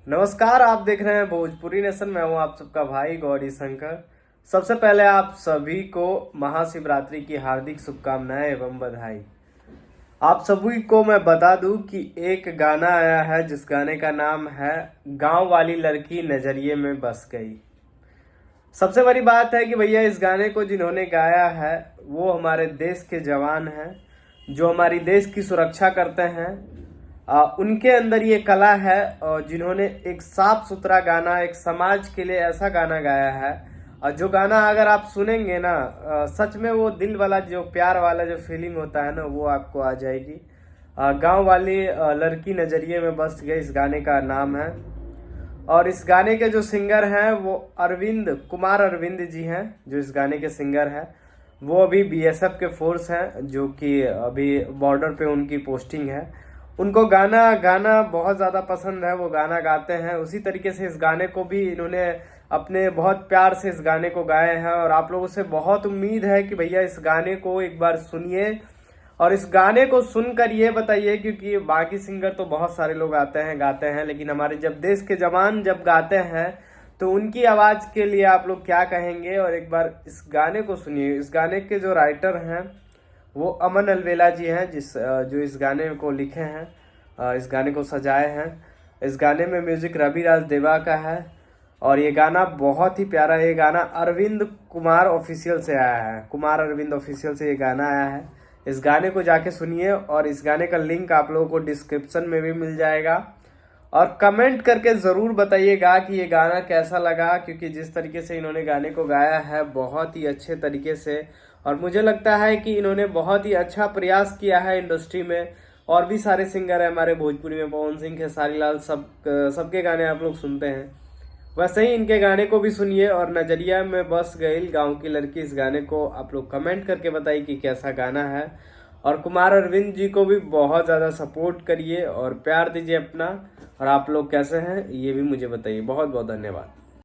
नमस्कार, आप देख रहे हैं भोजपुरी नेशन। मैं हूं आप सबका भाई गौरी शंकर। सबसे पहले आप सभी को महाशिवरात्रि की हार्दिक शुभकामनाएं एवं बधाई। आप सभी को मैं बता दूं कि एक गाना आया है जिस गाने का नाम है गांव वाली लड़की नजरिए में बस गई। सबसे बड़ी बात है कि भैया इस गाने को जिन्होंने गाया है वो हमारे देश के जवान हैं, जो हमारी देश की सुरक्षा करते हैं। उनके अंदर ये कला है और जिन्होंने एक साफ सुथरा गाना, एक समाज के लिए ऐसा गाना गाया है। और जो गाना अगर आप सुनेंगे ना, सच में वो दिल वाला जो प्यार वाला जो फीलिंग होता है ना, वो आपको आ जाएगी। गांव वाली लड़की नजरिए में बस गई, इस गाने का नाम है। और इस गाने के जो सिंगर हैं वो कुमार अरविंद जी हैं, जो इस गाने के सिंगर हैं। वो अभी बीएसएफ के फोर्स हैं, जो कि अभी बॉर्डर पे उनकी पोस्टिंग है। उनको गाना गाना बहुत ज़्यादा पसंद है, वो गाना गाते हैं। उसी तरीके से इस गाने को भी इन्होंने अपने बहुत प्यार से इस गाने को गाए हैं। और आप लोगों से बहुत उम्मीद है कि भैया इस गाने को एक बार सुनिए और इस गाने को सुनकर ये बताइए, क्योंकि बाकी सिंगर तो बहुत सारे लोग आते हैं गाते हैं, लेकिन हमारे जब देश के जवान जब गाते हैं तो उनकी आवाज़ के लिए आप लोग क्या कहेंगे। और एक बार इस गाने को सुनिए। इस गाने के जो राइटर हैं वो अमन अलवेला जी हैं, जो इस गाने को लिखे हैं, इस गाने को सजाए हैं। इस गाने में म्यूजिक रविराज देवा का है और ये गाना बहुत ही प्यारा है। ये गाना अरविंद कुमार ऑफिशियल से आया है, कुमार अरविंद ऑफिशियल से ये गाना आया है। इस गाने को जाके सुनिए और इस गाने का लिंक आप लोगों को डिस्क्रिप्शन में भी मिल जाएगा। और कमेंट करके ज़रूर बताइएगा कि ये गाना कैसा लगा, क्योंकि जिस तरीके से इन्होंने गाने को गाया है बहुत ही अच्छे तरीके से, और मुझे लगता है कि इन्होंने बहुत ही अच्छा प्रयास किया है इंडस्ट्री में। और भी सारे सिंगर हैं हमारे भोजपुरी में, पवन सिंह, खेसारी लाल, सबके गाने आप लोग सुनते हैं। वैसे ही इनके गाने को भी सुनिए। और नजरिया में बस गई गांव की लड़की, इस गाने को आप लोग कमेंट करके बताइए कि कैसा गाना है। और कुमार अरविंद जी को भी बहुत ज़्यादा सपोर्ट करिए और प्यार दीजिए अपना। और आप लोग कैसे हैं ये भी मुझे बताइए। बहुत बहुत धन्यवाद।